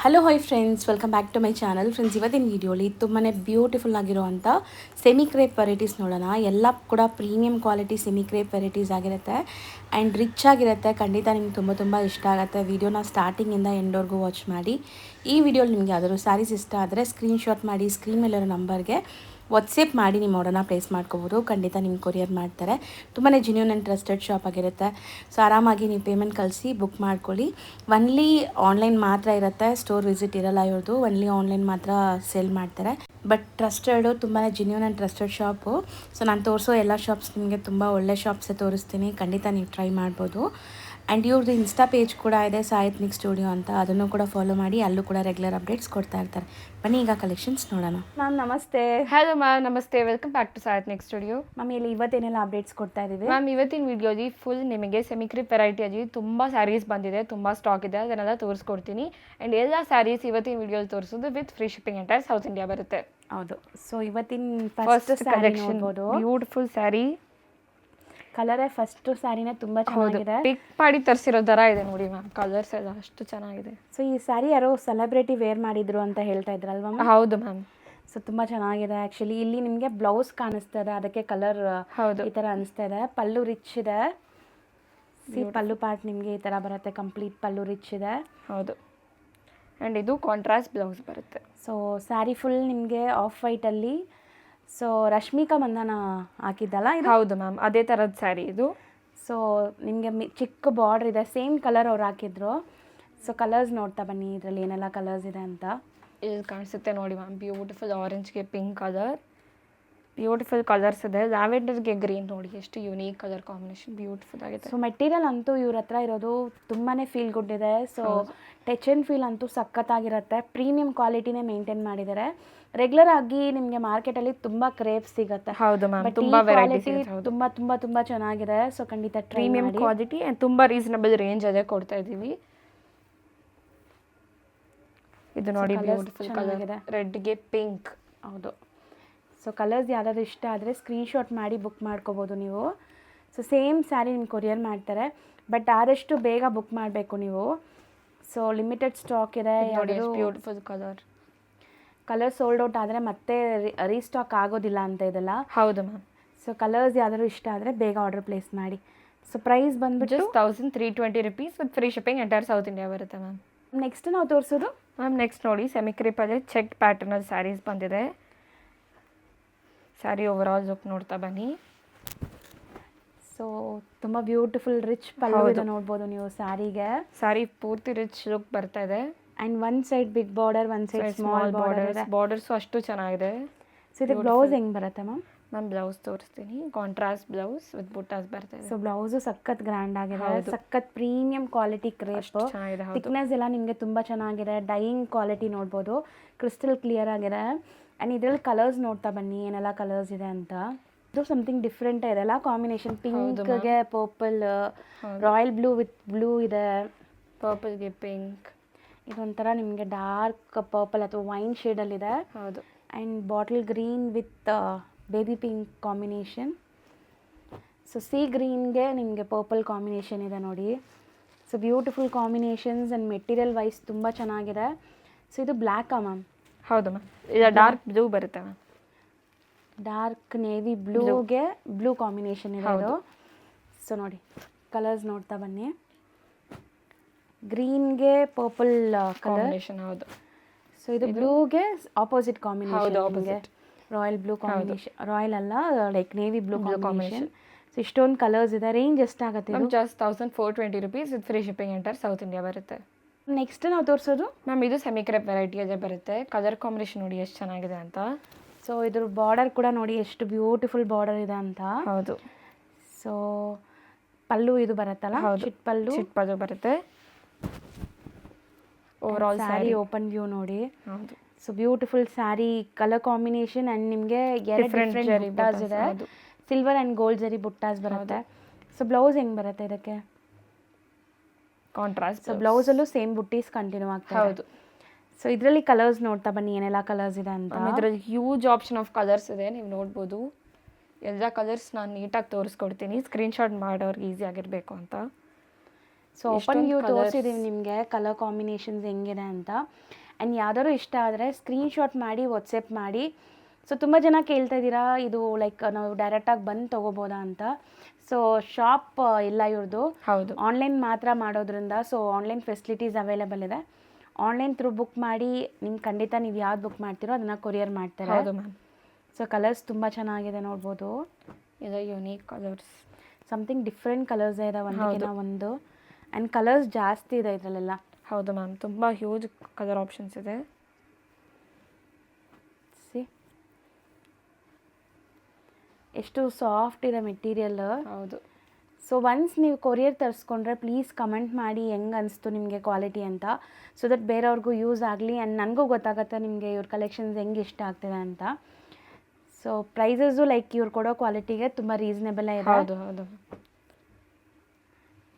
Hello hi friends, welcome back to my channel. Friends, ಇವತ್ತಿನ ವೀಡಿಯೋಲಿ ತುಂಬಾ ಬ್ಯೂಟಿಫುಲ್ ಆಗಿರುವಂಥ ಸೆಮಿ ಕ್ರೇಪ್ ವೆರೈಟೀಸ್ ನೋಡೋಣ. ಎಲ್ಲ ಕೂಡ premium quality semi crepe varieties ಆಗಿರುತ್ತೆ ಆ್ಯಂಡ್ ರಿಚ್ ಆಗಿರುತ್ತೆ. ಖಂಡಿತ ನಿಮ್ಗೆ ತುಂಬ ಇಷ್ಟ ಆಗುತ್ತೆ. ವೀಡಿಯೋನ ಸ್ಟಾರ್ಟಿಂಗಿಂದ ಎಂಡ್ವರೆಗೂ ವಾಚ್ ಮಾಡಿ. ಈ ವಿಡಿಯೋಲಿ ನಿಮಗೆ ಯಾವ್ದಾದ್ರು ಸ್ಯಾರೀಸ್ ಇಷ್ಟ ಆದರೆ ಸ್ಕ್ರೀನ್ಶಾಟ್ ಮಾಡಿ ಸ್ಕ್ರೀನ್ ಮೇಲಿರೋ ನಂಬರ್ಗೆ ವಾಟ್ಸಪ್ ಮಾಡಿ ನಿಮ್ಮ ಆರ್ಡರ್ನ ಪ್ಲೇಸ್ ಮಾಡ್ಕೋಬೋದು. ಖಂಡಿತ ನಿಮ್ಗೆ ಕೊರಿಯರ್ ಮಾಡ್ತಾರೆ. ತುಂಬಾ ಜೆನ್ಯೂನ್ ಆ್ಯಂಡ್ ಟ್ರಸ್ಟೆಡ್ ಶಾಪ್ ಆಗಿರುತ್ತೆ. ಸೊ ಆರಾಮಾಗಿ ನೀವು ಪೇಮೆಂಟ್ ಕಳಿಸಿ ಬುಕ್ ಮಾಡ್ಕೊಳ್ಳಿ. ಒನ್ಲಿ ಆನ್ಲೈನ್ ಮಾತ್ರ ಇರುತ್ತೆ, ಸ್ಟೋರ್ ವಿಸಿಟ್ ಇರಲ್ಲ ಇವ್ರದ್ದು. ಒನ್ಲಿ ಆನ್ಲೈನ್ ಮಾತ್ರ ಸೇಲ್ ಮಾಡ್ತಾರೆ. ಬಟ್ ಟ್ರಸ್ಟೆಡು, ತುಂಬಾ genuine and trusted shop. So ನಾನು ತೋರಿಸೋ ಎಲ್ಲ ಶಾಪ್ಸ್ ನಿಮಗೆ ತುಂಬ ಒಳ್ಳೆ ಶಾಪ್ಸೇ ತೋರಿಸ್ತೀನಿ. ಖಂಡಿತ ನೀವು ಟ್ರೈ ಮಾಡ್ಬೋದು. ಆ್ಯಂಡ್ ಇವ್ರದ್ದು ಇನ್ಸ್ಟಾ ಪೇಜ್ ಕೂಡ ಇದೆ, ಸಾಯಿತ್ನಿಕ್ ಸ್ಟುಡಿಯೋ ಅಂತ. ಅದನ್ನು ಕೂಡ ಫಾಲೋ ಮಾಡಿ, ಅಲ್ಲೂ ಕೂಡ ರೆಗ್ಯುಲರ್ ಅಪ್ಡೇಟ್ಸ್ ಕೊಡ್ತಾ ಇರ್ತಾರೆ. ಬನ್ನಿ ಈಗ ಕಲೆಕ್ಷನ್ಸ್ ನೋಡೋಣ. ಮ್ಯಾಮ್ ನಮಸ್ತೆ. ಹಲೋ ಮ್ಯಾಮ್, ನಮಸ್ತೆ. ವೆಲ್ಕಮ್ ಬ್ಯಾಕ್ ಟು ಸಾಯಿತ್ನಿಕ್ ಸ್ಟುಡಿಯೋ. ಮ್ಯಾಮ್, ಇಲ್ಲಿ ಇವತ್ತೇನೆಲ್ಲ ಅಪ್ಡೇಟ್ಸ್ ಕೊಡ್ತಾ ಇದ್ದೀವಿ? ಮ್ಯಾಮ್, ಇವತ್ತಿನ ವಿಡಿಯೋಲಿ ಫುಲ್ ನಿಮಗೆ ಸೆಮಿ ಕ್ರೇಪ್ ವೆರೈಟಿಯಲ್ಲಿ ತುಂಬ ಸ್ಯಾರೀಸ್ ಬಂದಿದೆ, ತುಂಬ ಸ್ಟಾಕ್ ಇದೆ. ಅದನ್ನೆಲ್ಲ ತೋರಿಸ್ಕೊಡ್ತೀನಿ. ಆ್ಯಂಡ್ ಎಲ್ಲ ಸ್ಯಾರೀಸ್ ಇವತ್ತಿನ ವಿಡಿಯೋಲಿ ತೋರಿಸೋದು with free shipping entire South India ಬರುತ್ತೆ. ಹೌದು. ಸೊ ಇವತ್ತಿನ ಫಸ್ಟ್ ಕಲೆಕ್ಷನ್ ಬ್ಯೂಟಿಫುಲ್ ಸ್ಯಾರಿ. ಕಲರೇ ಫಸ್ಟ್ ಸ್ಯಾರಿನೇ ತುಂಬ ಚೆನ್ನಾಗಿದೆ. ಪಿಕ್ ಮಾಡಿ ತರಿಸಿರೋ ಥರ ಇದೆ ನೋಡಿ ಮ್ಯಾಮ್. ಕಲರ್ಸ್ ಎಲ್ಲ ಅಷ್ಟು ಚೆನ್ನಾಗಿದೆ. ಸೊ ಈ ಸ್ಯಾರಿ ಯಾರೋ ಸೆಲೆಬ್ರಿಟಿ ವೇರ್ ಮಾಡಿದ್ರು ಅಂತ ಹೇಳ್ತಾ ಇದ್ರಲ್ವಾ ಮ್ಯಾಮ್? ಹೌದು ಮ್ಯಾಮ್. ಸೊ ತುಂಬ ಚೆನ್ನಾಗಿದೆ ಆ್ಯಕ್ಚುಲಿ. ಇಲ್ಲಿ ನಿಮಗೆ ಬ್ಲೌಸ್ ಕಾಣಿಸ್ತದೆ, ಅದಕ್ಕೆ ಕಲರ್ ಹೌದು ಈ ಥರ ಅನಿಸ್ತಾ ಇದೆ. ಪಲ್ಲು ರಿಚ್ ಇದೆ. ಪಲ್ಲು ಪಾರ್ಟ್ ನಿಮಗೆ ಈ ಥರ ಬರುತ್ತೆ, ಕಂಪ್ಲೀಟ್ ಪಲ್ಲು ರಿಚ್ ಇದೆ. ಹೌದು. ಆ್ಯಂಡ್ ಇದು ಕಾಂಟ್ರಾಸ್ಟ್ ಬ್ಲೌಸ್ ಬರುತ್ತೆ. ಸೊ ಸ್ಯಾರಿ ಫುಲ್ ನಿಮಗೆ ಆಫ್ ವೈಟಲ್ಲಿ. ಸೊ ರಶ್ಮಿಕಾ ಮಂದನ ಹಾಕಿದ್ದಲ್ಲ ಇದು? ಹೌದು ಮ್ಯಾಮ್, ಅದೇ ಥರದ ಸ್ಯಾರಿ ಇದು. ಸೊ ನಿಮಗೆ ಚಿಕ್ಕ ಬಾರ್ಡ್ರ್ ಇದೆ, ಸೇಮ್ ಕಲರ್ ಅವ್ರು ಹಾಕಿದ್ರು. ಸೊ ಕಲರ್ಸ್ ನೋಡ್ತಾ ಬನ್ನಿ, ಇದರಲ್ಲಿ ಏನೆಲ್ಲ ಕಲರ್ಸ್ ಇದೆ ಅಂತ. ಇಲ್ಲಿ ಕಾಣಿಸುತ್ತೆ ನೋಡಿ ಮ್ಯಾಮ್. ಬ್ಯೂಟಿಫುಲ್ ಆರೆಂಜ್ಗೆ ಪಿಂಕ್ ಕಲರ್, ಬ್ಯೂಟಿಫುಲ್ ಕಲರ್ಸ್ ಇದೆ. ಲ್ಯಾವೆಂಡರ್ಗೆ ಗ್ರೀನ್ ನೋಡಿ, ಎಷ್ಟು ಯುನೀಕ್ ಕಲರ್ ಕಾಂಬಿನೇಷನ್, ಬ್ಯೂಟಿಫುಲ್ ಆಗಿದೆ. ಸೊ ಮೆಟೀರಿಯಲ್ ಅಂತೂ ಇವ್ರ ಹತ್ರ ಇರೋದು ತುಂಬಾ ಫೀಲ್ ಗುಡ್ ಇದೆ. ಸೊ ಟಚ್ ಆ್ಯಂಡ್ ಫೀಲ್ ಅಂತೂ ಸಖತ್ತಾಗಿರುತ್ತೆ. ಪ್ರೀಮಿಯಂ ಕ್ವಾಲಿಟಿನೇ ಮೇಂಟೈನ್ ಮಾಡಿದ್ದಾರೆ. ರೆಗ್ಯುಲರ್ ಆಗಿ ನಿಮಗೆ ಮಾರ್ಕೆಟಲ್ಲಿ ತುಂಬ ಕ್ರೇಪ್ ಸಿಗುತ್ತೆ. ಹೌದು ಮ್ಯಾಮ್, ತುಂಬ ವೆರೈಟಿ ತುಂಬ ತುಂಬ ತುಂಬ ಚೆನ್ನಾಗಿದೆ. ಸೊ ಖಂಡಿತ ಪ್ರೀಮಿಯಂ ಕ್ವಾಲಿಟಿ ಆ್ಯಂಡ್ ತುಂಬ ರೀಸನಬಲ್ ರೇಂಜ್ ಅದೇ ಕೊಡ್ತಾ ಇದ್ದೀವಿ. ಇದು ನೋಡಿ, ಬ್ಯೂಟಿಫುಲ್ ಕಲರ್, ರೆಡ್ಗೆ ಪಿಂಕ್. ಹೌದು. ಸೊ ಕಲರ್ಸ್ ಯಾವ್ದಾದ್ರು ಇಷ್ಟ ಆದರೆ ಸ್ಕ್ರೀನ್ಶಾಟ್ ಮಾಡಿ ಬುಕ್ ಮಾಡ್ಕೋಬೋದು ನೀವು. ಸೊ ಸೇಮ್ ಸ್ಯಾರಿ ನಿಮ್ಗೆ ಕೊರಿಯರ್ ಮಾಡ್ತಾರೆ, ಬಟ್ ಆದಷ್ಟು ಬೇಗ ಬುಕ್ ಮಾಡಬೇಕು ನೀವು. ಸೊ ಲಿಮಿಟೆಡ್ ಸ್ಟಾಕ್ ಇದೆ. ಬ್ಯೂಟಿಫುಲ್ ಕಲರ್ ಸೋಲ್ಡ್ ಔಟ್ ಆದರೆ ಮತ್ತೆ ರೀಸ್ಟಾಕ್ ಆಗೋದಿಲ್ಲ ಅಂತ ಇದೆಲ್ಲ. ಹೌದು ಮ್ಯಾಮ್. ಸೊ ಕಲರ್ಸ್ ಯಾವ್ದಾದ್ರು ಇಷ್ಟ ಆದರೆ ಬೇಗ ಆರ್ಡರ್ ಪ್ಲೇಸ್ ಮಾಡಿ. ಸೊ ಪ್ರೈಸ್ ಬಂದ್ಬಿಟ್ಟು just 1320 rupees with free shipping entire South India ಬರುತ್ತೆ ಮ್ಯಾಮ್. ನೆಕ್ಸ್ಟ್ ನಾವು ತೋರಿಸೋದು ಮ್ಯಾಮ್, ನೆಕ್ಸ್ಟ್ ನೋಡಿ ಸೆಮಿ ಕ್ರೇಪಲ್ಲಿ ಚೆಕ್ ಪ್ಯಾಟರ್ನಲ್ಲಿ ಸ್ಯಾರೀಸ್ ಬಂದಿದೆ. ಸ್ಯಾರಿ ಓವರ್ ಆಲ್ ಲುಕ್ ನೋಡ್ತಾ ಬನ್ನಿ. ಸೊ ತುಂಬ ಬ್ಯೂಟಿಫುಲ್ ರಿಚ್ ಪಲ್ಲು ಇದೆ, ನೋಡ್ಬೋದು ನೀವು ಸ್ಯಾರಿಗೆ. ಸ್ಯಾರಿ ಪೂರ್ತಿ ರಿಚ್ ಲುಕ್ ಬರ್ತಾ ಇದೆ. And one side big border, one side small border. Borders ಅಷ್ಟು ಚೆನ್ನಾಗಿದೆ. ಸೊ ಇದು ಬ್ಲೌಸ್ ಹೆಂಗೆ ಬರುತ್ತೆ ಮ್ಯಾಮ್? ನಾನು ಬ್ಲೌಸ್ ತೋರಿಸ್ತೀನಿ. ಕಾಂಟ್ರಾಸ್ಟ್ ಬ್ಲೌಸ್ ವಿತ್ ಬುಟ್ಟಾಸ್ ಬರ್ತಾ ಇದೆ. ಸೊ ಬ್ಲೌಸು ಸಖತ್ ಗ್ರ್ಯಾಂಡ್ ಆಗಿದೆ, ಸಖತ್ ಪ್ರೀಮಿಯಂ ಕ್ವಾಲಿಟಿ ಕ್ರೇಪ್. ಥಿಕ್ನೆಸ್ ಎಲ್ಲ ನಿಮಗೆ ತುಂಬ ಚೆನ್ನಾಗಿದೆ. ಡೈಯಿಂಗ್ ಕ್ವಾಲಿಟಿ ನೋಡ್ಬೋದು, ಕ್ರಿಸ್ಟಲ್ ಕ್ಲಿಯರ್ ಆಗಿದೆ. ಆ್ಯಂಡ್ ಇದರಲ್ಲಿ ಕಲರ್ಸ್ ನೋಡ್ತಾ ಬನ್ನಿ, ಏನೆಲ್ಲ ಕಲರ್ಸ್ ಇದೆ ಅಂತ. ಇದು ಸಮಥಿಂಗ್ ಡಿಫ್ರೆಂಟ್ ಇದೆಲ್ಲ ಕಾಂಬಿನೇಷನ್. ಪಿಂಕ್ಗೆ purple, royal blue with blue ಇದೆ, ಪರ್ಪಲ್ಗೆ ಪಿಂಕ್. ಇದೊಂಥರ ನಿಮಗೆ ಡಾರ್ಕ್ ಪರ್ಪಲ್ ಅಥವಾ ವೈನ್ ಶೇಡಲ್ಲಿದೆ. ಹೌದು. And bottle green with baby pink combination. So sea ಗ್ರೀನ್ಗೆ ನಿಮಗೆ ಪರ್ಪಲ್ ಕಾಂಬಿನೇಷನ್ ಇದೆ ನೋಡಿ. So beautiful combinations and material wise ತುಂಬ ಚೆನ್ನಾಗಿದೆ. ಸೊ ಇದು ಬ್ಲ್ಯಾಕಾ ಮ್ಯಾಮ್? ಹೌದು ಮ್ಯಾಮ್, ಇದು ಡಾರ್ಕ್ ಬ್ಲೂ ಬರುತ್ತೆ ಮ್ಯಾಮ್. ಡಾರ್ಕ್ ನೇವಿ ಬ್ಲೂಗೆ ಬ್ಲೂ ಕಾಂಬಿನೇಷನ್ ಇರೋದು. ಸೊ ನೋಡಿ ಕಲರ್ಸ್ ನೋಡ್ತಾ ಬನ್ನಿ. ಗ್ರೀನ್ಗೆ ಪರ್ಪಲ್ ಕಾಂಬಿನೇಷನ್. ಹೌದು. ಸೊ ಇದು ಬ್ಲೂಗೆ opposite combination, royal blue combination. Royal ಅಲ್ಲ, like navy blue combination. So ಇಷ್ಟೊಂದು ಕಲರ್ಸ್ ಇದೆ. ರೇಂಜ್ ಎಷ್ಟಾಗುತ್ತೆ? Just 1420 rupees with free shipping entire South India ಬರುತ್ತೆ. ನೆಕ್ಸ್ಟ್ ನಾವು ತೋರಿಸೋದು ಮ್ಯಾಮ್, ಇದು ಸೆಮಿ ಕ್ರೇಪ್ ವೆರೈಟಿಯಲ್ಲೇ ಬರುತ್ತೆ. ಕಲರ್ ಕಾಂಬಿನೇಷನ್ ನೋಡಿ ಎಷ್ಟು ಚೆನ್ನಾಗಿದೆ ಅಂತ. ಸೊ ಇದ್ರ ಬಾರ್ಡರ್ ಕೂಡ ನೋಡಿ ಎಷ್ಟು ಬ್ಯೂಟಿಫುಲ್ ಬಾರ್ಡರ್ ಇದೆ ಅಂತ. ಹೌದು. ಸೊ ಪಲ್ಲು ಇದು ಬರುತ್ತಲ್ಲ, ಚಿಟ್ ಪಲ್ಲು ಬರುತ್ತೆ. Over all sari open view ನೋಡಿ. ಹೌದು. So beautiful sari, colour combination. And ನಿಮಗೆ ಡಿಫ್ರೆಂಟ್ ಬುಟ್ಟಾಸ್ ಇದೆ, ಸಿಲ್ವರ್ ಆ್ಯಂಡ್ ಗೋಲ್ಡ್ ಜರಿ ಬುಟ್ಟಾಸ್ ಬರುತ್ತೆ. ಸೊ ಬ್ಲೌಸ್ ಹೆಂಗೆ ಬರುತ್ತೆ ಇದಕ್ಕೆ? ಕಾಂಟ್ರಾಸ್ಟ್. ಸೊ ಬ್ಲೌಸಲ್ಲೂ ಸೇಮ್ ಬುಟ್ಟೀಸ್ ಕಂಟಿನ್ಯೂ ಆಗ್ತದೆ. ಹೌದು. ಸೊ ಇದರಲ್ಲಿ ಕಲರ್ಸ್ ನೋಡ್ತಾ ಬನ್ನಿ, ಏನೆಲ್ಲ ಕಲರ್ಸ್ ಇದೆ ಅಂತ. ಇದರಲ್ಲಿ ಹ್ಯೂಜ್ ಆಪ್ಷನ್ ಆಫ್ ಕಲರ್ಸ್ ಇದೆ, ನೀವು ನೋಡ್ಬೋದು. ಎಲ್ಲ ಕಲರ್ಸ್ ನಾನು ನೀಟಾಗಿ ತೋರಿಸ್ಕೊಡ್ತೀನಿ, ಸ್ಕ್ರೀನ್ಶಾಟ್ ಮಾಡೋರ್ಗೆ ಈಸಿ ಆಗಿರಬೇಕು ಅಂತ. ಸೊ ಓಪನ್ ವ್ಯೂ ತೋರಿಸಿದ್ದೀವಿ ನಿಮಗೆ ಕಲರ್ ಕಾಂಬಿನೇಷನ್ಸ್ ಹೆಂಗಿದೆ ಅಂತ. ಆ್ಯಂಡ್ ಯಾವ್ದಾದ್ರು ಇಷ್ಟ ಆದರೆ ಸ್ಕ್ರೀನ್ಶಾಟ್ ಮಾಡಿ ವಾಟ್ಸಪ್ ಮಾಡಿ. ಸೊ ತುಂಬ ಜನ ಕೇಳ್ತಾ ಇದ್ದೀರಾ ಇದು ಲೈಕ್ ನಾವು ಡೈರೆಕ್ಟಾಗಿ ಬಂದು ತೊಗೋಬೋದಾ ಅಂತ. ಸೊ ಶಾಪ್ ಇಲ್ಲ ಇವ್ರದ್ದು, ಹೌದು ಆನ್ಲೈನ್ ಮಾತ್ರ ಮಾಡೋದ್ರಿಂದ ಸೊ ಆನ್ಲೈನ್ ಫೆಸಿಲಿಟೀಸ್ ಅವೈಲೇಬಲ್ ಇದೆ. ಆನ್ಲೈನ್ ಥ್ರೂ ಬುಕ್ ಮಾಡಿ ನಿಮ್ಗೆ ಖಂಡಿತ ನೀವು ಯಾವ್ದು ಬುಕ್ ಮಾಡ್ತೀರೋ ಅದನ್ನು ಕೊರಿಯರ್ ಮಾಡ್ತಾರೆ. ಹೌದು ಮ್ಯಾಮ್. ಸೊ ಕಲರ್ಸ್ ತುಂಬ ಚೆನ್ನಾಗಿದೆ ನೋಡ್ಬೋದು. ಇದು unique colours, something different colours ಇದೆ ಒಂದಕ್ಕಿಂತ ಒಂದು. ಆ್ಯಂಡ್ ಕಲರ್ಸ್ ಜಾಸ್ತಿ ಇದೆ ಇದರಲ್ಲೆಲ್ಲ. ಹೌದು ಮ್ಯಾಮ್, ತುಂಬ ಹ್ಯೂಜ್ ಕಲರ್ ಆಪ್ಷನ್ಸ್ ಇದೆ. ಸಿ ಎಷ್ಟು ಸಾಫ್ಟ್ ಇದೆ ಮೆಟೀರಿಯಲ್. ಹೌದು. ಸೊ ಒನ್ಸ್ ನೀವು ಕೊರಿಯರ್ ತರಿಸ್ಕೊಂಡ್ರೆ ಪ್ಲೀಸ್ ಕಮೆಂಟ್ ಮಾಡಿ ಹೆಂಗೆ ಅನಿಸ್ತು ನಿಮಗೆ ಕ್ವಾಲಿಟಿ ಅಂತ. ಸೊ ದಟ್ ಬೇರೆಯವ್ರಿಗೂ ಯೂಸ್ ಆಗಲಿ ಆ್ಯಂಡ್ ನನಗೂ ಗೊತ್ತಾಗುತ್ತೆ ನಿಮಗೆ ಇವ್ರ ಕಲೆಕ್ಷನ್ಸ್ ಹೆಂಗೆ ಇಷ್ಟ ಆಗ್ತಿದೆ ಅಂತ. ಸೊ ಪ್ರೈಸಸ್ಸು ಲೈಕ್ ಇವ್ರು ಕೊಡೋ ಕ್ವಾಲಿಟಿಗೆ ತುಂಬ ರೀಸನೇಬಲೇ ಇದೆ. ಹೌದು ಹೌದು.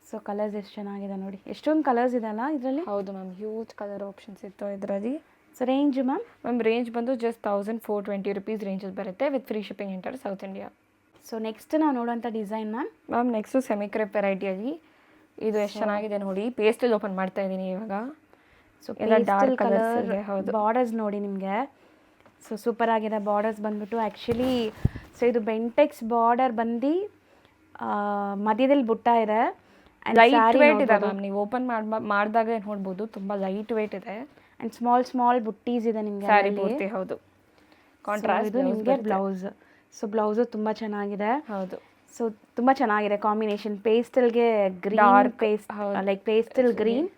ಸೊ ಕಲರ್ಸ್ ಎಷ್ಟು ಚೆನ್ನಾಗಿದೆ ನೋಡಿ, ಎಷ್ಟೊಂದು ಕಲರ್ಸ್ ಇದೆ ಅಲ್ಲ ಇದರಲ್ಲಿ. ಹೌದು ಮ್ಯಾಮ್, ಹ್ಯೂಜ್ ಕಲರ್ ಆಪ್ಷನ್ಸ್ ಇತ್ತು ಇದರಲ್ಲಿ. ಸೊ ರೇಂಜ್ ಮ್ಯಾಮ್ ರೇಂಜ್ ಬಂದು ಜಸ್ಟ್ 1420 rupees ರೇಂಜಲ್ಲಿ ಬರುತ್ತೆ with free shipping entire South India. So next ನಾವು ನೋಡೋಂಥ design ma'am next semi crepe ವೆರೈಟಿಯಾಗಿ ಇದು ಎಷ್ಟು ಚೆನ್ನಾಗಿದೆ ನೋಡಿ. ಪೇಸ್ಟಲ್ಲಿ ಓಪನ್ ಮಾಡ್ತಾ ಇದ್ದೀನಿ ಇವಾಗ. ಸೊ ಎಲ್ಲ ಡಾರ್ಕ್ ಕಲರ್ಸ್ ಇದೆ. ಹೌದು. ಬಾರ್ಡರ್ಸ್ ನೋಡಿ ನಿಮಗೆ. ಸೊ ಸೂಪರ್ ಆಗಿದೆ ಬಾರ್ಡರ್ಸ್ ಬಂದ್ಬಿಟ್ಟು. ಆ್ಯಕ್ಚುಲಿ ಸೊ ಇದು ಬೆಂಟೆಕ್ಸ್ ಬಾರ್ಡರ್ ಬಂದು ಮಧ್ಯದಲ್ಲಿ ಬುಟ್ಟ ಇದೆ. ಲೈಟ್ ವೇಟ್ ಇದೆ ಮ್ಯಾಮ್, ನೀವು ಓಪನ್ ಮಾಡಿದಾಗ ನೋಡ್ಬೋದು ತುಂಬ ಲೈಟ್ ವೇಟ್ ಇದೆ. ಆ್ಯಂಡ್ ಸ್ಮಾಲ್ ಬುಟ್ಟೀಸ್ ಇದೆ ನಿಮಗೆ ಸ್ಯಾರಿ ಪೂರ್ತಿ. ಹೌದು. ಕಾಂಟ್ರಾಸ್ಟ್ ಇದು ನಿಮಗೆ ಬ್ಲೌಸ್. ಸೊ ಬ್ಲೌಸು ತುಂಬ ಚೆನ್ನಾಗಿದೆ. ಹೌದು. ಸೊ ತುಂಬ ಚೆನ್ನಾಗಿದೆ ಕಾಂಬಿನೇಷನ್. ಪೇಸ್ಟಲ್ಗೆ green paste like pastel green.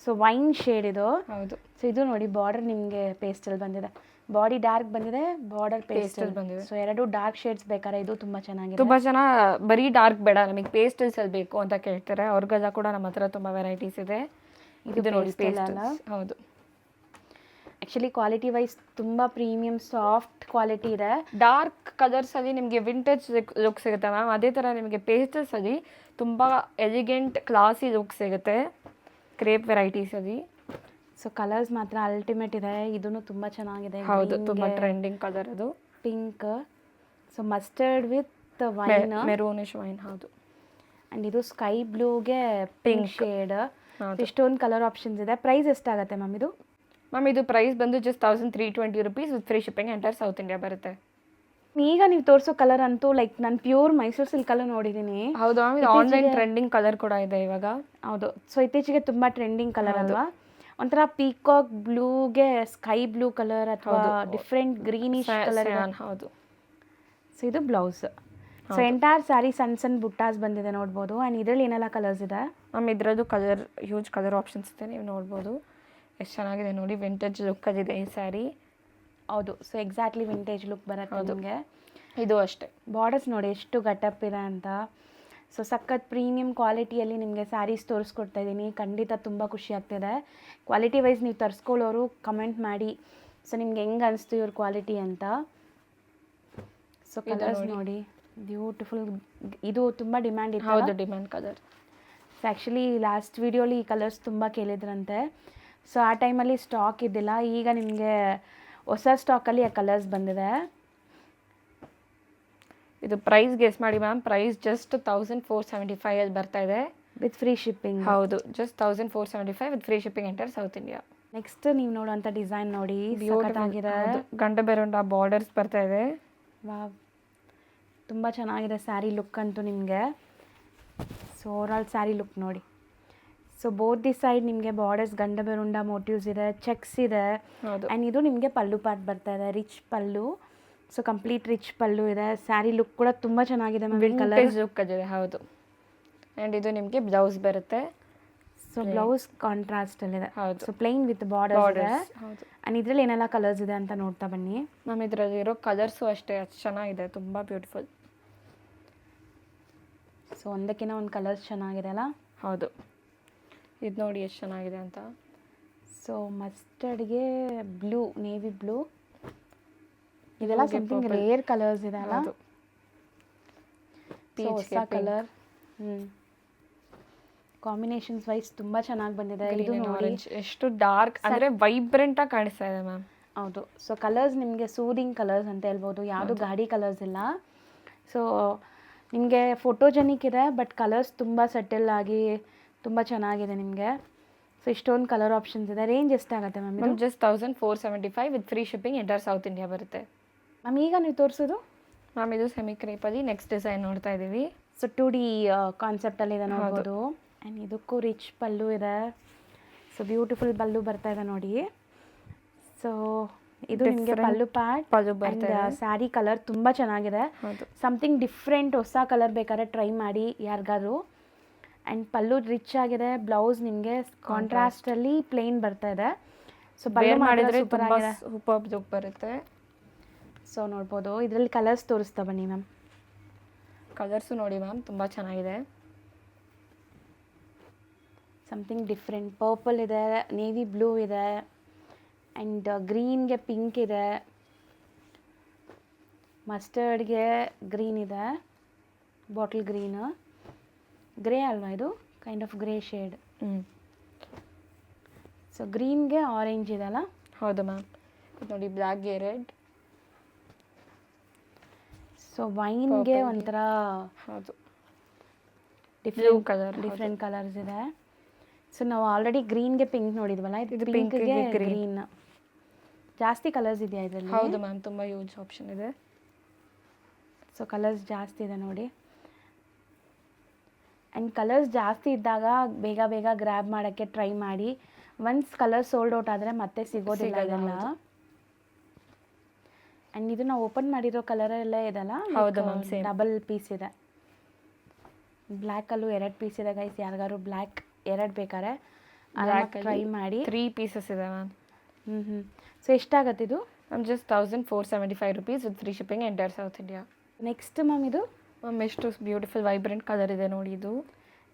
So wine shade ಇದು. ಹೌದು. ಸೊ ಇದು ನೋಡಿ ಬಾರ್ಡರ್ ನಿಮಗೆ ಪೇಸ್ಟಲ್ ಬಂದಿದೆ, ಬಾಡಿ ಡಾರ್ಕ್ ಬಂದಿದೆ, ಬಾರ್ಡರ್ ಪೇಸ್ಟಲ್ ಬಂದಿದೆ. ಸೊ ಎರಡು ಡಾರ್ಕ್ ಶೇಡ್ಸ್ ಬೇಕಾದ್ರೆ ಇದು ತುಂಬ ಚೆನ್ನಾಗಿದೆ. ತುಂಬ ಜನ ಬರೀ ಡಾರ್ಕ್ ಬೇಡ ನಮಗೆ ಪೇಸ್ಟಲ್ಸ್ ಅಲ್ಲಿ ಬೇಕು ಅಂತ ಕೇಳ್ತಾರೆ. ಅವ್ರಿಗೆಲ್ಲ ಕೂಡ ನಮ್ಮ ಹತ್ರ ತುಂಬ ವೆರೈಟೀಸ್ ಇದೆ. ಇದು ನೋಡಿ ಪೇಸ್ಟಲ್. ಹೌದು. ಆ್ಯಕ್ಚುಲಿ ಕ್ವಾಲಿಟಿ ವೈಸ್ ತುಂಬ ಪ್ರೀಮಿಯಮ್ ಸಾಫ್ಟ್ ಕ್ವಾಲಿಟಿ ಇದೆ. ಡಾರ್ಕ್ ಕಲರ್ಸಲ್ಲಿ ನಿಮಗೆ ವಿಂಟೇಜ್ ಲುಕ್ ಸಿಗುತ್ತೆ ಮ್ಯಾಮ್. ಅದೇ ಥರ ನಿಮಗೆ ಪೇಸ್ಟಲ್ಸಲ್ಲಿ ತುಂಬ ಎಲಿಗೆಂಟ್ ಕ್ಲಾಸಿ ಲುಕ್ ಸಿಗುತ್ತೆ ಕ್ರೇಪ್ ವೆರೈಟೀಸಲ್ಲಿ. ಸೊ ಕಲರ್ಸ್ ಮಾತ್ರ ಅಲ್ಟಿಮೇಟ್ ಇದೆ. ಇದೂ ತುಂಬ ಚೆನ್ನಾಗಿದೆ. ಹೌದು, ತುಂಬ ಟ್ರೆಂಡಿಂಗ್ ಕಲರ್ ಅದು. Pink, so mustard with wine, maroonish wine. ಹೌದು. ಆ್ಯಂಡ್ ಇದು ಸ್ಕೈ ಬ್ಲೂಗೆ ಪಿಂಕ್ ಶೇಡ್. ಇಷ್ಟೊಂದು ಕಲರ್ ಆಪ್ಷನ್ಸ್ ಇದೆ. ಪ್ರೈಸ್ ಎಷ್ಟಾಗುತ್ತೆ ಮ್ಯಾಮ್ ಇದು? ಮ್ಯಾಮ್ ಇದು ಪ್ರೈಸ್ ಬಂದು just 1320 rupees with free shipping entire South India ಬರುತ್ತೆ. ಈಗ ನೀವು ತೋರಿಸೋ ಕಲರ್ ಅಂತೂ ಲೈಕ್ ನಾನು ಪ್ಯೂರ್ ಮೈಸೂರು ಸಿಲ್ಕ್ ಕಲರ್ ನೋಡಿದ್ದೀನಿ. ಹೌದು ಮ್ಯಾಮ್, ಇದು ಆನ್ಲೈನ್ ಟ್ರೆಂಡಿಂಗ್ ಕಲರ್ ಕೂಡ ಇದೆ ಇವಾಗ. ಹೌದು. ಸೊ ಇತ್ತೀಚೆಗೆ ತುಂಬ ಟ್ರೆಂಡಿಂಗ್ ಕಲರ್ ಅಲ್ವಾ. ಒಂಥರ ಪೀಕಾಕ್ ಬ್ಲೂಗೆ ಸ್ಕೈ ಬ್ಲೂ ಕಲರ್ ಅಥವಾ ಡಿಫ್ರೆಂಟ್ ಗ್ರೀನಿಶ್ ಕಲರ್. ಹೌದು. ಸೊ ಇದು ಬ್ಲೌಸ್. ಸೊ ಎಂಟೈರ್ ಸ್ಯಾರಿ ಸಣ್ಣ ಬುಟ್ಟಾಸ್ ಬಂದಿದೆ ನೋಡ್ಬೋದು. ಆ್ಯಂಡ್ ಇದರಲ್ಲಿ ಏನೆಲ್ಲ ಕಲರ್ಸ್ ಇದೆ ಮ್ಯಾಮ್? ಇದರದ್ದು ಕಲರ್ ಹ್ಯೂಜ್ ಕಲರ್ ಆಪ್ಷನ್ಸ್ ಇದೆ, ನೀವು ನೋಡ್ಬೋದು. ಎಷ್ಟು ಚೆನ್ನಾಗಿದೆ ನೋಡಿ, ವಿಂಟೇಜ್ ಲುಕ್ಕಲ್ಲಿದೆ ಈ ಸ್ಯಾರಿ. ಹೌದು. ಸೊ ಎಕ್ಸಾಕ್ಟ್ಲಿ ವಿಂಟೇಜ್ ಲುಕ್ ಬರುತ್ತೆ ನಿಮಗೆ. ಇದು ಅಷ್ಟೇ. ಬಾರ್ಡರ್ಸ್ ನೋಡಿ ಎಷ್ಟು ಗಟ್ಟಪ್ ಇದೆ ಅಂತ. ಸೊ ಸಖತ್ ಪ್ರೀಮಿಯಂ ಕ್ವಾಲಿಟಿಯಲ್ಲಿ ನಿಮಗೆ ಸ್ಯಾರೀಸ್ ತೋರಿಸ್ಕೊಡ್ತಾ ಇದ್ದೀನಿ. ಖಂಡಿತ ತುಂಬ ಖುಷಿ ಆಗ್ತಿದೆ. ಕ್ವಾಲಿಟಿ ವೈಸ್ ನೀವು ತರಿಸ್ಕೊಳ್ಳೋರು ಕಮೆಂಟ್ ಮಾಡಿ ಸೊ ನಿಮ್ಗೆ ಹೆಂಗೆ ಅನಿಸ್ತು ಇವ್ರ ಕ್ವಾಲಿಟಿ ಅಂತ. ಸೊ ಕಲರ್ಸ್ ನೋಡಿ ಬ್ಯೂಟಿಫುಲ್. ಇದು ತುಂಬ ಡಿಮ್ಯಾಂಡ್ ಇತ್ತು. ಹೌದು, demand colour. So actually last ವಿಡಿಯೋಲಿ ಈ ಕಲರ್ಸ್ ತುಂಬ ಕೇಳಿದ್ರಂತೆ. ಸೊ ಆ ಟೈಮಲ್ಲಿ ಸ್ಟಾಕ್ ಇದ್ದಿಲ್ಲ. ಈಗ ನಿಮಗೆ ಹೊಸ ಸ್ಟಾಕಲ್ಲಿ ಆ ಕಲರ್ಸ್ ಬಂದಿದೆ. ಇದು ಪ್ರೈಸ್ ಗೆಸ್ ಮಾಡಿ ಮ್ಯಾಮ್. ಪ್ರೈಸ್ ಜಸ್ಟ್ 1475 ಅಲ್ಲಿ ಬರ್ತಾ ಇದೆ ವಿತ್ ಫ್ರೀ ಶಿಪ್ಪಿಂಗ್. ಹೌದು, just 1475 with free shipping entire South India. Next ನೀವು ನೋಡುವಂಥ ಡಿಸೈನ್ ನೋಡಿ, ಸಖತ್ತಾಗಿದೆ. ಗಂಡ ಬೇರೊಂಡ ಬಾರ್ಡರ್ಸ್ ಬರ್ತಾ ಇದೆ. ವಾವ್, ತುಂಬ ಚೆನ್ನಾಗಿದೆ ಸ್ಯಾರಿ ಲುಕ್ ಅಂತೂ ನಿಮಗೆ. ಸೊ ಓವರಾಲ್ ಸ್ಯಾರಿ ಲುಕ್ ನೋಡಿ. ಸೊ ಬೋತ್ ದಿ ಸೈಡ್ ನಿಮಗೆ ಬಾರ್ಡರ್ಸ್ ಗಂಡ ಬೇರುಂಡ ಮೋಟಿವ್ಸ್ ಇದೆ, ಚೆಕ್ಸ್ ಇದೆ. ಆ್ಯಂಡ್ ಇದು ನಿಮಗೆ ಪಲ್ಲು ಪಾರ್ಟ್ ಬರ್ತಾ ಇದೆ, ರಿಚ್ ಪಲ್ಲು. ಸೊ ಕಂಪ್ಲೀಟ್ ರಿಚ್ ಪಲ್ಲು ಇದೆ. ಸ್ಯಾರಿ ಲುಕ್ ಕೂಡ ತುಂಬ ಚೆನ್ನಾಗಿದೆ ಮ್ಯಾಮ್. ಕಲರ್ ಲುಕ್ ಇದೆ. ಹೌದು. ಆ್ಯಂಡ್ ಇದು ನಿಮಗೆ ಬ್ಲೌಸ್ ಬರುತ್ತೆ. ಸೊ ಬ್ಲೌಸ್ ಕಾಂಟ್ರಾಸ್ಟಲ್ಲಿದೆ. ಹೌದು. ಸೊ ಪ್ಲೈನ್ ವಿತ್ ಬಾರ್ಡರ್ಸ್ ಇದೆ. ಹೌದು. ಆ್ಯಂಡ್ ಇದರಲ್ಲಿ ಏನೆಲ್ಲ ಕಲರ್ಸ್ ಇದೆ ಅಂತ ನೋಡ್ತಾ ಬನ್ನಿ ಮ್ಯಾಮ್. ಇದರಲ್ಲಿ ಇರೋ ಕಲರ್ಸು ಅಷ್ಟೇ ಅಷ್ಟು ಚೆನ್ನಾಗಿದೆ, ತುಂಬ ಬ್ಯೂಟಿಫುಲ್. ಸೊ ಒಂದಕ್ಕಿಂತ ಒಂದು ಕಲರ್ಸ್ ಚೆನ್ನಾಗಿದೆ ಅಲ್ಲ. ಹೌದು. ಇದು ನೋಡಿ ಎಷ್ಟು ಚೆನ್ನಾಗಿದೆ ಅಂತ. ಸೊ ಮಸ್ಟರ್ಡ್ಗೆ ಬ್ಲೂ, ನೇವಿ ಬ್ಲೂ, ಇದೆಲ್ಲ ಸಮಥಿಂಗ್ ರೇರ್ ಕಲರ್ಸ್ ಇದೆ ಅಲ್ಲ. ಹೊಸ ಕಲರ್. ಕಾಂಬಿನೇಷನ್ಸ್ ವೈಸ್ ತುಂಬ ಚೆನ್ನಾಗಿ ಬಂದಿದೆ. ಇದು ನೋಡಿ ಎಷ್ಟು ಡಾರ್ಕ್ ಅಂದರೆ ವೈಬ್ರೆಂಟ್ ಆಗಿ ಕಾಣಿಸ್ತಾ ಇದೆ ಮ್ಯಾಮ್. ಹೌದು. ಸೊ ಕಲರ್ಸ್ ನಿಮಗೆ ಸೂದಿಂಗ್ ಕಲರ್ಸ್ ಅಂತ ಹೇಳ್ಬೋದು, ಯಾವುದು ಗಾಡಿ ಕಲರ್ಸ್ ಇಲ್ಲ. ಸೊ ನಿಮಗೆ ಫೋಟೋಜೆನಿಕ್ ಇದೆ, ಬಟ್ ಕಲರ್ಸ್ ತುಂಬ ಸೆಟಲ್ ಆಗಿ ತುಂಬ ಚೆನ್ನಾಗಿದೆ ನಿಮಗೆ. ಸೊ ಇಷ್ಟೊಂದು ಕಲರ್ ಆಪ್ಷನ್ಸ್ ಇದೆ. ರೇಂಜ್ ಎಷ್ಟಾಗುತ್ತೆ ಮ್ಯಾಮ್ ಇದು? Ma'am just 1475 with free shipping entire South India ಬರುತ್ತೆ. ಮ್ಯಾಮ್ ಈಗ ನೀವು ತೋರಿಸೋದು ಮ್ಯಾಮ್ ಇದು ಸೆಮಿ ಕ್ರೇಪಲ್ಲಿ ನೆಕ್ಸ್ಟ್ ಡಿಸೈನ್ ನೋಡ್ತಾ ಇದ್ದೀವಿ. ಸೊ 2D ಕಾನ್ಸೆಪ್ಟಲ್ಲಿ ಇದೆ ನೋಡ್ಬೋದು. ಆ್ಯಂಡ್ ಇದಕ್ಕೂ ರಿಚ್ ಪಲ್ಲು ಇದೆ. ಸೊ ಬ್ಯೂಟಿಫುಲ್ ಪಲ್ಲು ಬರ್ತಾ ಇದೆ ನೋಡಿ. ಸೊ ಇದು ನಿಮಗೆ ಪಲ್ಲು ಪಲ್ಲು ಆ್ಯಂಡ್ ಸ್ಯಾರಿ ಕಲರ್ ತುಂಬ ಚೆನ್ನಾಗಿದೆ. ಸಮಥಿಂಗ್ ಡಿಫ್ರೆಂಟ್ ಹೊಸ ಕಲರ್ ಬೇಕಾದ್ರೆ ಟ್ರೈ ಮಾಡಿ ಯಾರಿಗಾದ್ರು. ಆ್ಯಂಡ್ ಪಲ್ಲು ರಿಚ್ ಆಗಿದೆ. ಬ್ಲೌಸ್ ನಿಮಗೆ ಕಾಂಟ್ರಾಸ್ಟಲ್ಲಿ ಪ್ಲೇನ್ ಬರ್ತಾ ಇದೆ. ಸೊ ಪಲ್ಲು ಮಾಡಿದರೆ ಸೂಪರ್ ಲುಕ್ ಬರುತ್ತೆ. ಸೊ ನೋಡ್ಬೋದು. ಇದರಲ್ಲಿ ಕಲರ್ಸ್ ತೋರಿಸ್ತಾ ಬನ್ನಿ ಮ್ಯಾಮ್. ಕಲರ್ಸು ನೋಡಿ ಮ್ಯಾಮ್ ತುಂಬ ಚೆನ್ನಾಗಿದೆ. ಸಮಥಿಂಗ್ ಡಿಫ್ರೆಂಟ್ ಪರ್ಪಲ್ ಇದೆ, ನೇವಿ ಬ್ಲೂ ಇದೆ, ಆ್ಯಂಡ್ ಗ್ರೀನ್ಗೆ ಪಿಂಕ್ ಇದೆ, ಮಸ್ಟರ್ಡ್ಗೆ ಗ್ರೀನ್ ಇದೆ, ಬಾಟಲ್ ಗ್ರೀನ್, ಗ್ರೇ ಅಲ್ವಾ ಇದು? Kind of grey shade. So ಗ್ರೀನ್ಗೆ ಆರೆಂಜ್ ಇದೆಲ್ಲ. ಹೌದು ಮ್ಯಾಮ್. ನೋಡಿ ಬ್ಲ್ಯಾಕ್ಗೆ ರೆಡ್. ಸೊ ವೈನ್ಗೆ ಒಂಥರ ಹೌದು ಡಿಫ್ರೆಂಟ್ ಕಲರ್ಸ್ ಇದೆ. ಸೊ ನಾವು ಆಲ್ರೆಡಿ ಗ್ರೀನ್ಗೆ ಪಿಂಕ್ ನೋಡಿದ್ವಲ್ಲ, ಇದು ಪಿಂಕ್ಗೆ ಗ್ರೀನ್. ಜಾಸ್ತಿ ಕಲರ್ಸ್ ಇದೆಯಾ ಇದರಲ್ಲಿ? ಹೌದು ಮ್ಯಾಮ್, ತುಂಬ ಯೂಸ್ ಆಪ್ಷನ್ ಇದೆ. ಸೊ ಕಲರ್ಸ್ ಜಾಸ್ತಿ ಇದೆ ನೋಡಿ. ಆ್ಯಂಡ್ ಕಲರ್ಸ್ ಜಾಸ್ತಿ ಇದ್ದಾಗ ಬೇಗ ಬೇಗ ಗ್ರ್ಯಾಬ್ ಮಾಡೋಕ್ಕೆ ಟ್ರೈ ಮಾಡಿ. ಒನ್ಸ್ ಕಲರ್ ಸೋಲ್ಡ್ ಔಟ್ ಆದರೆ ಮತ್ತೆ ಸಿಗೋದಿಲ್ಲ ಇದೆಲ್ಲ. ಆ್ಯಂಡ್ ಇದು ನಾವು ಓಪನ್ ಮಾಡಿರೋ ಕಲರಲ್ಲೇ ಇದೆಲ್ಲ. ಹೌದು ಮ್ಯಾಮ್, ಡಬಲ್ ಪೀಸ್ ಇದೆ. ಬ್ಲ್ಯಾಕಲ್ಲೂ 2 ಪೀಸ್ ಇದೆ ಗೈಸ್. ಯಾರಿಗಾರು ಬ್ಲ್ಯಾಕ್ 2 ಬೇಕಾದ್ರೆ ಟ್ರೈ ಮಾಡಿ. 3 ಪೀಸಸ್ ಇದೆ ಮ್ಯಾಮ್. ಸೊ ಎಷ್ಟಾಗತ್ತೆ ಇದು? Ma'am just 1475 rupees with free shipping entire South India. Next ma'am ಇದು ಮ್ಯಾಮ್ ಎಷ್ಟು ಬ್ಯೂಟಿಫುಲ್ ವೈಬ್ರೆಂಟ್ ಕಲರ್ ಇದೆ ನೋಡಿ ಇದು.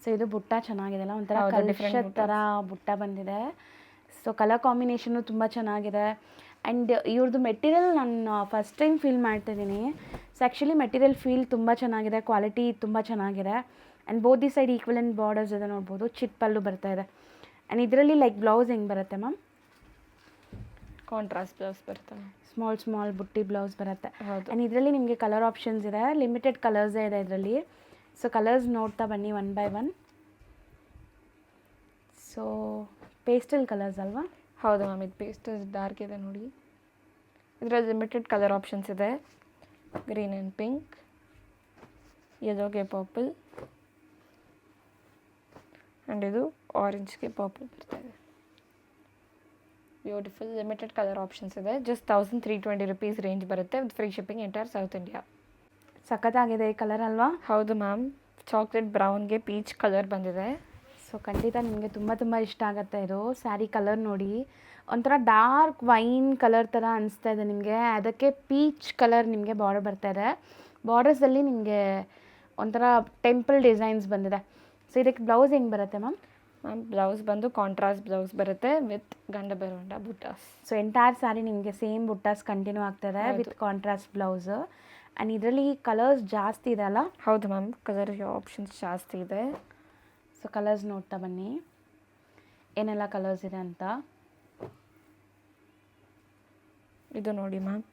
ಸೊ ಇದು ಬುಟ್ಟ ಚೆನ್ನಾಗಿದೆಲ್ಲ, ಒಂಥರ ಕಲ್ಶದ ಥರ ಬುಟ್ಟ ಬಂದಿದೆ. ಸೊ ಕಲರ್ ಕಾಂಬಿನೇಷನ್ನು ತುಂಬ ಚೆನ್ನಾಗಿದೆ. ಆ್ಯಂಡ್ ಇವ್ರದ್ದು ಮೆಟೀರಿಯಲ್ ನಾನು ಫಸ್ಟ್ ಟೈಮ್ ಫೀಲ್ ಮಾಡ್ತಿದ್ದೀನಿ. ಸೊ ಆ್ಯಕ್ಚುಲಿ ಮೆಟೀರಿಯಲ್ ಫೀಲ್ ತುಂಬ ಚೆನ್ನಾಗಿದೆ, ಕ್ವಾಲಿಟಿ ತುಂಬ ಚೆನ್ನಾಗಿದೆ. And both the side equivalent borders ಇದೆ ನೋಡ್ಬೋದು. ಚಿಟ್ ಪಲ್ಲು ಬರ್ತಾ ಇದೆ. ಆ್ಯಂಡ್ ಇದರಲ್ಲಿ ಲೈಕ್ ಬ್ಲೌಸ್ ಹೆಂಗೆ ಬರುತ್ತೆ ಮ್ಯಾಮ್? ಕಾಂಟ್ರಾಸ್ಟ್ ಬ್ಲೌಸ್ ಬರುತ್ತೆ. ಸ್ಮಾಲ್ ಬುಟ್ಟಿ ಬ್ಲೌಸ್ ಬರುತ್ತೆ. ಹೌದು. ಆ್ಯಂಡ್ ಇದರಲ್ಲಿ ನಿಮಗೆ ಕಲರ್ ಆಪ್ಷನ್ಸ್ ಇದೆ. ಲಿಮಿಟೆಡ್ ಕಲರ್ಸೇ ಇದೆ ಇದರಲ್ಲಿ. ಸೊ ಕಲರ್ಸ್ ನೋಡ್ತಾ ಬನ್ನಿ one by one. So pastel colours ಅಲ್ವಾ? ಹೌದು ಮ್ಯಾಮ್, ಇದು ಪೇಸ್ಟಲ್ ಡಾರ್ಕ್ ಇದೆ ನೋಡಿ. ಇದರಲ್ಲಿ ಲಿಮಿಟೆಡ್ ಕಲರ್ ಆಪ್ಷನ್ಸ್ ಇದೆ. ಗ್ರೀನ್ ಆ್ಯಂಡ್ ಪಿಂಕ್, ಯೆಲ್ಲೋಗೆ ಪರ್ಪಲ್, ಆ್ಯಂಡ್ ಇದು ಆರೆಂಜ್ಗೆ ಪರ್ಪಲ್ ಬರ್ತಾ ಇದೆ. ಬ್ಯೂಟಿಫುಲ್ ಲಿಮಿಟೆಡ್ ಕಲರ್ ಆಪ್ಷನ್ಸ್ ಇದೆ. ಜಸ್ಟ್ 1320 ರುಪೀಸ್ ರೇಂಜ್ ಬರುತ್ತೆ with free shipping entire South India. ಸಖತ್ತಾಗಿದೆ ಈ ಕಲರ್ ಅಲ್ವಾ? ಹೌದು ಮ್ಯಾಮ್, ಚಾಕ್ಲೇಟ್ ಬ್ರೌನ್ಗೆ ಪೀಚ್ ಕಲರ್ ಬಂದಿದೆ. ಸೊ ಖಂಡಿತ ನಿಮಗೆ ತುಂಬ ಇಷ್ಟ ಆಗುತ್ತೆ ಇದು. ಸ್ಯಾರಿ ಕಲರ್ ನೋಡಿ, ಒಂಥರ ಡಾರ್ಕ್ ವೈನ್ ಕಲರ್ ಥರ ಅನಿಸ್ತಾ ಇದೆ ನಿಮಗೆ. ಅದಕ್ಕೆ ಪೀಚ್ ಕಲರ್ ನಿಮಗೆ ಬಾರ್ಡರ್ ಬರ್ತಾ ಇದೆ. ಬಾರ್ಡರ್ಸಲ್ಲಿ ನಿಮಗೆ ಒಂಥರ ಟೆಂಪಲ್ ಡಿಸೈನ್ಸ್ ಬಂದಿದೆ. ಸೊ ಇದಕ್ಕೆ ಬ್ಲೌಸ್ ಹೆಂಗೆ ಬರುತ್ತೆ ಮ್ಯಾಮ್? ಮ್ಯಾಮ್ ಬ್ಲೌಸ್ ಬಂದು ಕಾಂಟ್ರಾಸ್ಟ್ ಬ್ಲೌಸ್ ಬರುತ್ತೆ ವಿತ್ ಗಂಡ ಬರುವಂಥ ಬುಟ್ಟಾಸ್. ಸೊ ಎಂಟೈರ್ ಸ್ಯಾರಿ ನಿಮಗೆ ಸೇಮ್ ಬುಟ್ಟಾಸ್ ಕಂಟಿನ್ಯೂ ಆಗ್ತದೆ ವಿತ್ ಕಾಂಟ್ರಾಸ್ಟ್ ಬ್ಲೌಸ್. ಆ್ಯಂಡ್ ಇದರಲ್ಲಿ ಕಲರ್ಸ್ ಜಾಸ್ತಿ ಇದೆ ಅಲ್ಲ? ಹೌದು ಮ್ಯಾಮ್, ಕಲರ್ ಆಪ್ಷನ್ಸ್ ಜಾಸ್ತಿ ಇದೆ. ಸೊ ಕಲರ್ಸ್ ನೋಡ್ತಾ ಬನ್ನಿ ಏನೆಲ್ಲ ಕಲರ್ಸ್ ಇದೆ ಅಂತ. ಇದು ನೋಡಿ ಮ್ಯಾಮ್,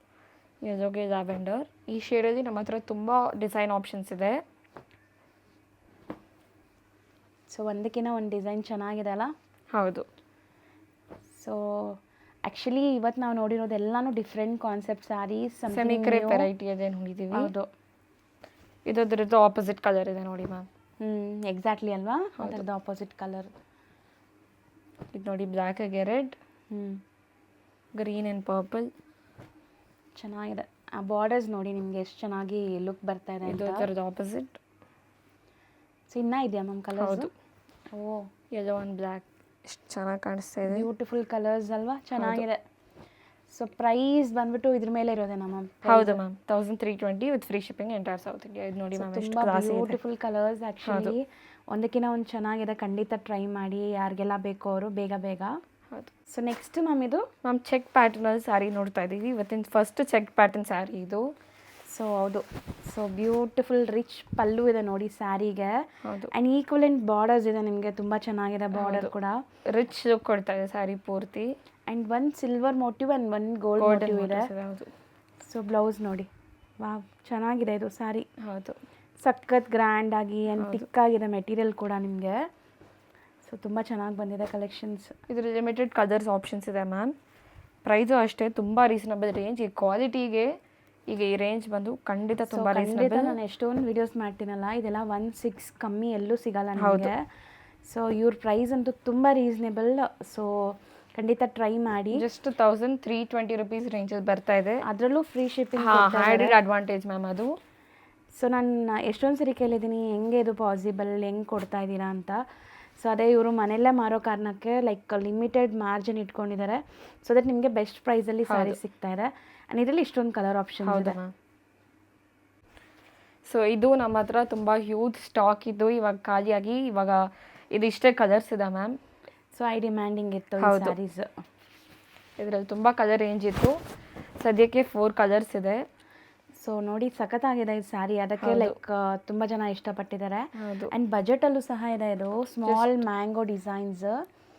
ಯೆಲ್ಲೋಗೆ ಲ್ಯಾವೆಂಡರ್. ಈ ಶೇಡಲ್ಲಿ ನಮ್ಮ ಹತ್ರ ತುಂಬ ಡಿಸೈನ್ ಆಪ್ಷನ್ಸ್ ಇದೆ. ಸೊ ಒಂದಕ್ಕಿಂತ ಒಂದು ಡಿಸೈನ್ ಚೆನ್ನಾಗಿದೆ ಅಲ್ಲ? ಹೌದು. ಸೊ ಆ್ಯಕ್ಚುಲಿ ಇವತ್ತು ನಾವು ನೋಡಿರೋದು ಎಲ್ಲನೂ different concept sarees, semi crepe variety ಇದೆ ನೋಡಿದ್ದೀವಿ. ಹೌದು. ಇದರದ್ದು ಆಪೋಸಿಟ್ ಕಲರ್ ಇದೆ ನೋಡಿ ಮ್ಯಾಮ್. ಎಕ್ಸಾಕ್ಟ್ಲಿ ಅಲ್ವಾ? ಅದರದ್ದು ಆಪೋಸಿಟ್ ಕಲರ್. ಇದು ನೋಡಿ ಬ್ಲ್ಯಾಕಿಗೆ ರೆಡ್, ಗ್ರೀನ್ ಆ್ಯಂಡ್ ಪರ್ಪಲ್. ಚೆನ್ನಾಗಿದೆ. ಆ ಬಾರ್ಡರ್ಸ್ ನೋಡಿ ನಿಮಗೆ ಎಷ್ಟು ಚೆನ್ನಾಗಿ ಲುಕ್ ಬರ್ತಾ ಇದೆ. ಇದು ಅದರದ್ದು ಆಪೋಸಿಟ್. ಸೊ ಇನ್ನೂ ಇದೆಯಾ ಮ್ಯಾಮ್ ಕಲರ್? ಹೌದು. ಓ, ಯೆಲ್ಲೋ ಆ್ಯಂಡ್ ಬ್ಲ್ಯಾಕ್ ಎಷ್ಟು ಚೆನ್ನಾಗಿ ಕಾಣಿಸ್ತಾ ಇದೆ. ಬ್ಯೂಟಿಫುಲ್ ಕಲರ್ಸ್ ಅಲ್ವಾ? ಚೆನ್ನಾಗಿದೆ. ಸೊ ಪ್ರೈಸ್ ಬಂದ್ಬಿಟ್ಟು ಇದ್ರ ಮೇಲೆ ಇರೋದೇನಾ ಮ್ಯಾಮ್? ಹೌದು ma'am, 1320 with free shipping entire South India. ಇದು ನೋಡಿ ಮ್ಯಾಮ್, ಎಷ್ಟು ಕ್ಲಾಸಿ ಇದೆ. Beautiful colours actually. ಒಂದಕ್ಕಿಂತ ಒಂದು ಚೆನ್ನಾಗಿದೆ. ಖಂಡಿತ ಟ್ರೈ ಮಾಡಿ ಯಾರಿಗೆಲ್ಲ ಬೇಕೋ ಅವರು ಬೇಗ. ಹೌದು. ಸೊ ನೆಕ್ಸ್ಟ್ ಮ್ಯಾಮ್ ಇದು ಮ್ಯಾಮ್ ಚೆಕ್ ಪ್ಯಾಟರ್ನಲ್ಲಿ ಸ್ಯಾರಿ ನೋಡ್ತಾ ಇದ್ದೀವಿ. ಇವತ್ತಿನ ಫಸ್ಟ್ ಚೆಕ್ ಪ್ಯಾಟರ್ನ್ ಸ್ಯಾರಿ ಇದು. ಸೊ ಹೌದು. ಸೊ ಬ್ಯೂಟಿಫುಲ್ ರಿಚ್ ಪಲ್ಲು ಇದೆ ನೋಡಿ ಸ್ಯಾರಿಗೆ. ಹೌದು. ಆ್ಯಂಡ್ ಈಕ್ವಲೆಂಟ್ ಬಾರ್ಡರ್ಸ್ ಇದೆ ನಿಮಗೆ. ತುಂಬ ಚೆನ್ನಾಗಿದೆ ಬಾರ್ಡರ್ ಕೂಡ. ರಿಚ್ ಲುಕ್ ಕೊಡ್ತಾ ಇದೆ ಸ್ಯಾರಿ ಪೂರ್ತಿ. ಆ್ಯಂಡ್ ಒಂದು ಸಿಲ್ವರ್ ಮೋಟಿವ್ ಆ್ಯಂಡ್ ಒಂದು ಗೋಲ್ಡ್ ಮೋಟಿವ್ ಇದೆ. ಹೌದು. ಸೊ ಬ್ಲೌಸ್ ನೋಡಿ, ವಾವ್ ಚೆನ್ನಾಗಿದೆ ಇದು ಸ್ಯಾರಿ. ಹೌದು. ಸಖತ್ ಗ್ರ್ಯಾಂಡ್ ಆಗಿ ಆ್ಯಂಡ್ ಟಿಕ್ ಆಗಿದೆ ಮೆಟೀರಿಯಲ್ ಕೂಡ ನಿಮಗೆ. ಸೊ ತುಂಬ ಚೆನ್ನಾಗಿ ಬಂದಿದೆ ಕಲೆಕ್ಷನ್ಸ್. ಇದು ಲಿಮಿಟೆಡ್ ಕಲರ್ಸ್ ಆಪ್ಷನ್ಸ್ ಇದೆ ಮ್ಯಾಮ್. ಪ್ರೈಸು ಅಷ್ಟೇ ತುಂಬ ರೀಸನಬಲ್ ರೇಂಜ್. ಈ ಕ್ವಾಲಿಟಿಗೆ ಈಗ ಈ ರೇಂಜ್ ಬಂದು ಖಂಡಿತ ತುಂಬ ರೀಸನಬಲ್. ನಾನು ಎಷ್ಟೊಂದು ವಿಡಿಯೋಸ್ ಮಾಡ್ತೀನಲ್ಲ, ಇದೆಲ್ಲ 1.6 ಕಮ್ಮಿ ಎಲ್ಲೂ ಸಿಗಲ್ಲ ನನಗೆ. ಸೊ ಇವ್ರ ಪ್ರೈಸ್ ಅಂತೂ ತುಂಬ ರೀಸನೇಬಲ್. ಸೊ ಖಂಡಿತ ಟ್ರೈ ಮಾಡಿ. ಜಸ್ಟ್ 1320 ರುಪೀಸ್ ರೇಂಜಲ್ಲಿ ಬರ್ತಾ ಇದೆ. ಅದರಲ್ಲೂ free shipping added advantage ma'am ಅದು. ಸೊ ನಾನು ಎಷ್ಟೊಂದು ಸರಿ ಕೇಳಿದ್ದೀನಿ ಹೆಂಗೆ ಇದು ಪಾಸಿಬಲ್, ಹೆಂಗೆ ಕೊಡ್ತಾ ಇದ್ದೀರಾ ಅಂತ. ಸೊ ಅದೇ ಇವರು ಮನೆಯಲ್ಲೇ ಮಾರೋ ಕಾರಣಕ್ಕೆ ಲೈಕ್ ಲಿಮಿಟೆಡ್ ಮಾರ್ಜಿನ್ ಇಟ್ಕೊಂಡಿದ್ದಾರೆ. ಸೊ ದಟ್ ನಿಮಗೆ ಬೆಸ್ಟ್ ಪ್ರೈಸಲ್ಲಿ ಸ್ಯಾರಿ ಸಿಗ್ತಾ ಇದೆ. ಆ್ಯಂಡ್ ಇದರಲ್ಲಿ ಇಷ್ಟೊಂದು ಕಲರ್ ಆಪ್ಷನ್ ಇದೆ. ಸೊ ಇದು ನಮ್ಮ ಹತ್ರ ತುಂಬ ಹ್ಯೂಜ್ ಸ್ಟಾಕ್ ಇದ್ದು ಇವಾಗ ಖಾಲಿಯಾಗಿ ಇವಾಗ ಇದಿಷ್ಟೇ ಕಲರ್ಸ್ ಇದೆ ಮ್ಯಾಮ್. ಸೊ ಐ ಡಿಮ್ಯಾಂಡಿಂಗ್ ಇತ್ತು ಸ್ಯಾರೀಸ್. ಇದರಲ್ಲಿ ತುಂಬ ಕಲರ್ ರೇಂಜ್ ಇತ್ತು. ಸದ್ಯಕ್ಕೆ 4 ಕಲರ್ಸ್ ಇದೆ. ಸೊ ನೋಡಿ ಸಖತ್ತಾಗಿದೆ ಈ ಸ್ಯಾರಿ. ಅದಕ್ಕೆ ಲೈಕ್ ತುಂಬ ಜನ ಇಷ್ಟಪಟ್ಟಿದ್ದಾರೆ. ಆ್ಯಂಡ್ ಬಜೆಟಲ್ಲೂ ಸಹ ಇದೆ. ಇದು ಸ್ಮಾಲ್ ಮ್ಯಾಂಗೋ ಡಿಸೈನ್ಸ್,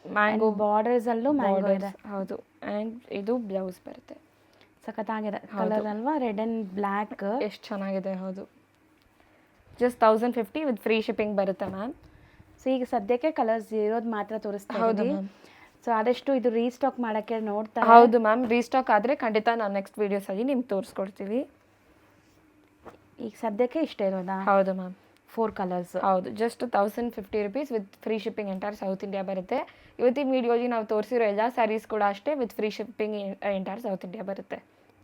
ಮ್ಯಾಂಗೋ ಬಾರ್ಡರ್ಸಲ್ಲೂ ಮ್ಯಾಂಗೋ ಇದೆ. ಹೌದು. ಆ್ಯಂಡ್ ಇದು ಬ್ಲೌಸ್ ಬರುತ್ತೆ. ಸಖತ್ತಾಗಿದೆ ಕಲರ್ ಅಲ್ವಾ, ರೆಡ್ ಆ್ಯಂಡ್ ಬ್ಲ್ಯಾಕ್. ಎಷ್ಟು ಚೆನ್ನಾಗಿದೆ. ಹೌದು. ಜಸ್ಟ್ 1050 ವಿತ್ ಫ್ರೀ ಶಿಪ್ಪಿಂಗ್ ಬರುತ್ತೆ ಮ್ಯಾಮ್. ಸೊ ಈಗ ಸದ್ಯಕ್ಕೆ ಕಲರ್ಸ್ ಇರೋದು ಮಾತ್ರ ತೋರಿಸ್ತಾ ಇದ್ದೀವಿ. ಸೊ ಆದಷ್ಟು ಇದು ರೀಸ್ಟಾಕ್ ಮಾಡೋಕ್ಕೆ ನೋಡ್ತಾ. ಹೌದು ಮ್ಯಾಮ್, ರೀಸ್ಟಾಕ್ ಆದರೆ ಖಂಡಿತ ನಾವು ನೆಕ್ಸ್ಟ್ ವೀಡಿಯೋಸಲ್ಲಿ ನಿಮ್ಗೆ ತೋರಿಸ್ಕೊಡ್ತೀವಿ. ಈಗ ಸದ್ಯಕ್ಕೆ ಇಷ್ಟೇ ಇರೋದಾ? ಹೌದು ಮ್ಯಾಮ್, 4 ಕಲರ್ಸ್. ಹೌದು. Just 1050 rupees with free shipping entire South India ಬರುತ್ತೆ. ಇವತ್ತಿನ ವೀಡಿಯೋಲಿ ನಾವು ತೋರಿಸಿರೋ ಎಲ್ಲ ಸ್ಯಾರೀಸ್ ಕೂಡ ಅಷ್ಟೇ with free shipping entire South India ಬರುತ್ತೆ.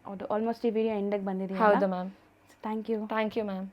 ಹೌದು. ಆಲ್ಮೋಸ್ಟ್ ಈ ವಿಡಿಯೋ ಎಂಡಿಗೆ ಬಂದಿದ್ದೀವಿ. ಹೌದು ma'am. Thank you. Thank you ma'am.